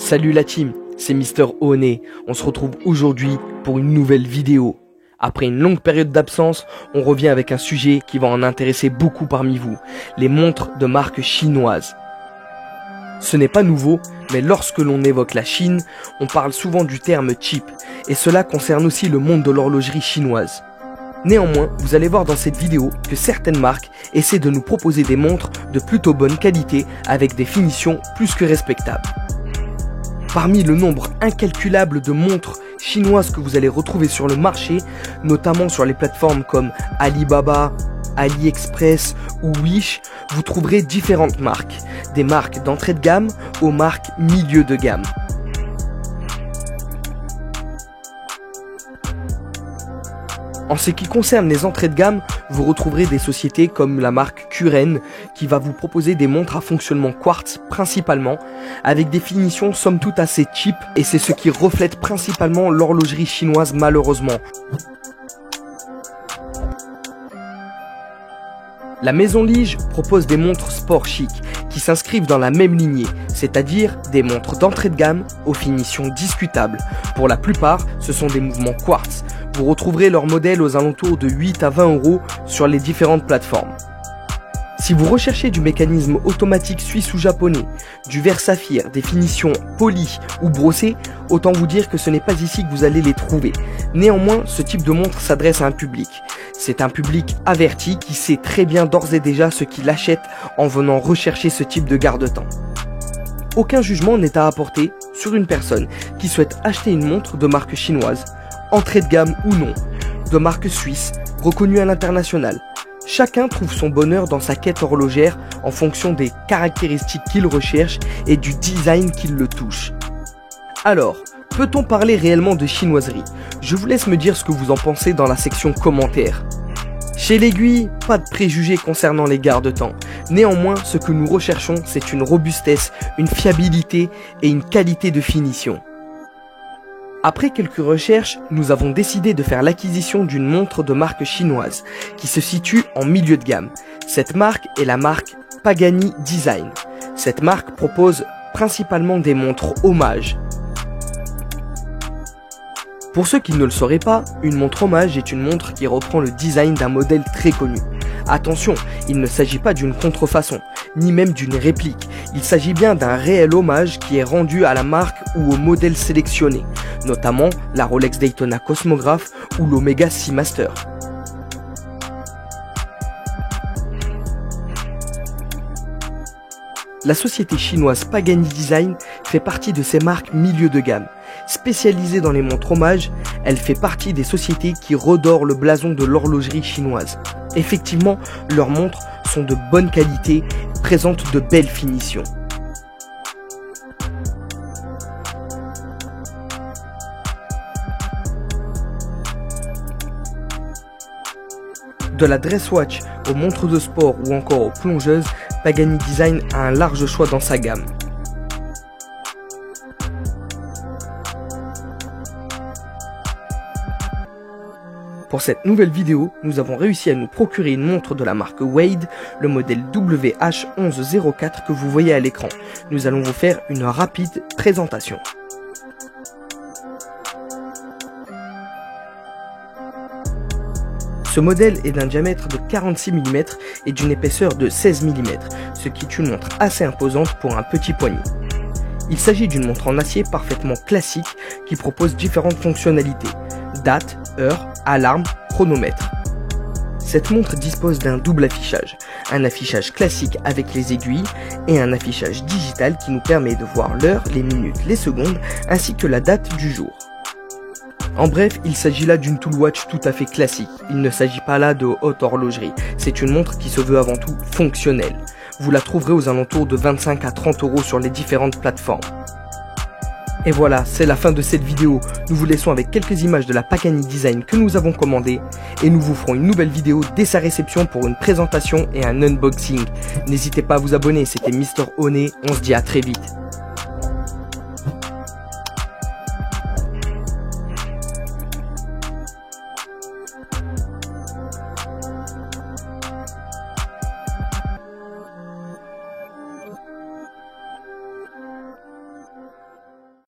Salut la team, c'est Mister Oné. On se retrouve aujourd'hui pour une nouvelle vidéo. Après une longue période d'absence, on revient avec un sujet qui va en intéresser beaucoup parmi vous, les montres de marque chinoise. Ce n'est pas nouveau, mais lorsque l'on évoque la Chine, on parle souvent du terme cheap, et cela concerne aussi le monde de l'horlogerie chinoise. Néanmoins, vous allez voir dans cette vidéo que certaines marques essaient de nous proposer des montres de plutôt bonne qualité avec des finitions plus que respectables. Parmi le nombre incalculable de montres chinoises que vous allez retrouver sur le marché, notamment sur les plateformes comme Alibaba, AliExpress ou Wish, vous trouverez différentes marques, des marques d'entrée de gamme aux marques milieu de gamme. En ce qui concerne les entrées de gamme, vous retrouverez des sociétés comme la marque Kuren qui va vous proposer des montres à fonctionnement quartz principalement, avec des finitions somme toute assez cheap, et c'est ce qui reflète principalement l'horlogerie chinoise malheureusement. La maison Lige propose des montres sport chic qui s'inscrivent dans la même lignée, c'est-à-dire des montres d'entrée de gamme aux finitions discutables. Pour la plupart, ce sont des mouvements quartz. Vous retrouverez leurs modèles aux alentours de 8 à 20 € sur les différentes plateformes. Si vous recherchez du mécanisme automatique suisse ou japonais, du verre saphir, des finitions polies ou brossées, autant vous dire que ce n'est pas ici que vous allez les trouver. Néanmoins, ce type de montre s'adresse à un public. C'est un public averti qui sait très bien d'ores et déjà ce qu'il achète en venant rechercher ce type de garde-temps. Aucun jugement n'est à apporter sur une personne qui souhaite acheter une montre de marque chinoise, entrée de gamme ou non, de marque suisse, reconnue à l'international. Chacun trouve son bonheur dans sa quête horlogère en fonction des caractéristiques qu'il recherche et du design qui le touche. Alors, peut-on parler réellement de chinoiserie? Je vous laisse me dire ce que vous en pensez dans la section commentaires. Chez l'Aiguille, pas de préjugés concernant les garde-temps. Néanmoins, ce que nous recherchons, c'est une robustesse, une fiabilité et une qualité de finition. Après quelques recherches, nous avons décidé de faire l'acquisition d'une montre de marque chinoise qui se situe en milieu de gamme. Cette marque est la marque Pagani Design. Cette marque propose principalement des montres hommage. Pour ceux qui ne le sauraient pas, une montre hommage est une montre qui reprend le design d'un modèle très connu. Attention, il ne s'agit pas d'une contrefaçon, ni même d'une réplique. Il s'agit bien d'un réel hommage qui est rendu à la marque ou au modèle sélectionné, notamment la Rolex Daytona Cosmograph ou l'Omega Seamaster. La société chinoise Pagani Design fait partie de ces marques milieu de gamme. Spécialisée dans les montres hommage, elle fait partie des sociétés qui redorent le blason de l'horlogerie chinoise. Effectivement, leurs montres sont de bonne qualité, présentent de belles finitions. De la dress watch aux montres de sport ou encore aux plongeuses, Pagani Design a un large choix dans sa gamme. Pour cette nouvelle vidéo, nous avons réussi à nous procurer une montre de la marque Wade, le modèle WH1104 que vous voyez à l'écran. Nous allons vous faire une rapide présentation. Ce modèle est d'un diamètre de 46 mm et d'une épaisseur de 16 mm, ce qui est une montre assez imposante pour un petit poignet. Il s'agit d'une montre en acier parfaitement classique qui propose différentes fonctionnalités: date, heure, alarme, chronomètre. Cette montre dispose d'un double affichage, un affichage classique avec les aiguilles et un affichage digital qui nous permet de voir l'heure, les minutes, les secondes ainsi que la date du jour. En bref, il s'agit là d'une tool watch tout à fait classique. Il ne s'agit pas là de haute horlogerie. C'est une montre qui se veut avant tout fonctionnelle. Vous la trouverez aux alentours de 25 à 30 € sur les différentes plateformes. Et voilà, c'est la fin de cette vidéo. Nous vous laissons avec quelques images de la Pagani Design que nous avons commandée et nous vous ferons une nouvelle vidéo dès sa réception pour une présentation et un unboxing. N'hésitez pas à vous abonner, c'était Mister Oné, on se dit à très vite.